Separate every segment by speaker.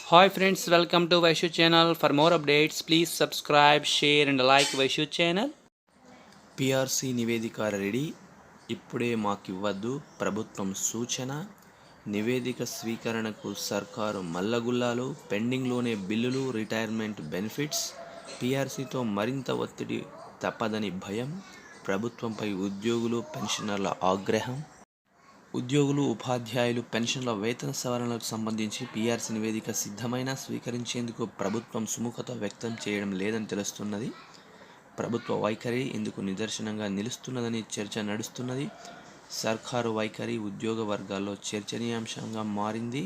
Speaker 1: Hi friends, welcome to Vaishu channel. For more updates, please subscribe, share and like Vaishu channel.
Speaker 2: PRC నివేదిక ready. ఇప్పుడే మాకివ్వద్దు ప్రభుత్వం సూచన. నివేదిక స్వీకరణకు సర్కారు మల్లగుల్లాలు. పెండింగ్లోనే బిల్లులు, రిటైర్మెంట్ బెనిఫిట్స్. పిఆర్సీతో మరింత ఒత్తిడి తప్పదని భయం. ప్రభుత్వంపై ఉద్యోగులు, పెన్షనర్ల ఆగ్రహం. ఉద్యోగులు, ఉపాధ్యాయులు, పెన్షన్ల వేతన సవరణలకు సంబంధించి పిఆర్సీ నివేదిక సిద్ధమైన స్వీకరించేందుకు ప్రభుత్వం సుముఖత వ్యక్తం చేయడం లేదని తెలుస్తున్నది. ప్రభుత్వ వైఖరి ఇందుకు నిదర్శనంగా నిలుస్తున్నదని చర్చ నడుస్తున్నది. సర్కారు వైఖరి ఉద్యోగ వర్గాల్లో చర్చనీయాంశంగా మారింది.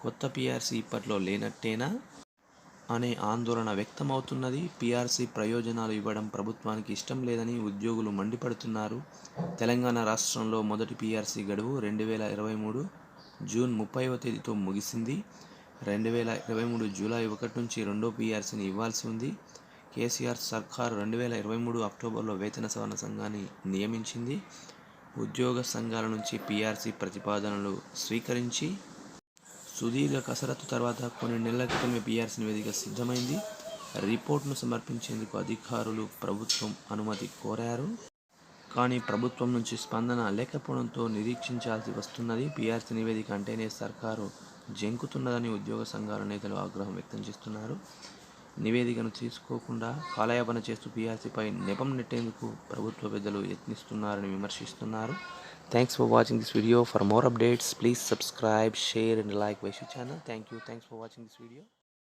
Speaker 2: కొత్త పిఆర్సీ ఇప్పట్లో లేనట్టేనా అనే ఆందోళన వ్యక్తమవుతున్నది. పిఆర్సీ ప్రయోజనాలు ఇవ్వడం ప్రభుత్వానికి ఇష్టం లేదని ఉద్యోగులు మండిపడుతున్నారు. తెలంగాణ రాష్ట్రంలో మొదటి పిఆర్సీ గడువు 2023 జూన్ 30వ తేదీతో ముగిసింది. 2023 జూలై 1 నుంచి రెండో పిఆర్సీని ఇవ్వాల్సి ఉంది. కేసీఆర్ సర్కారు 2023 అక్టోబర్లో వేతన సవరణ సంఘాన్ని నియమించింది. ఉద్యోగ సంఘాల నుంచి పిఆర్సీ ప్రతిపాదనలు స్వీకరించి సుదీర్ఘ కసరత్తు తర్వాత కొన్ని నెలల క్రితమే పిఆర్సీ నివేదిక సిద్ధమైంది. రిపోర్ట్ను సమర్పించేందుకు అధికారులు ప్రభుత్వం అనుమతి కోరారు. కానీ ప్రభుత్వం నుంచి స్పందన లేకపోవడంతో నిరీక్షించాల్సి వస్తున్నది. పిఆర్సీ నివేదిక అంటేనే సర్కారు జంకుతున్నదని ఉద్యోగ సంఘాల నేతలు ఆగ్రహం వ్యక్తం చేస్తున్నారు. నివేదికను తీసుకోకుండా కాలయాపన చేస్తూ పిఆర్సీపై నెపం నెట్టేందుకు ప్రభుత్వ పెద్దలు యత్నిస్తున్నారని విమర్శిస్తున్నారు. Thanks for watching this video. For more updates, please subscribe, share and like Vaishu channel. Thank you. Thanks for watching this video.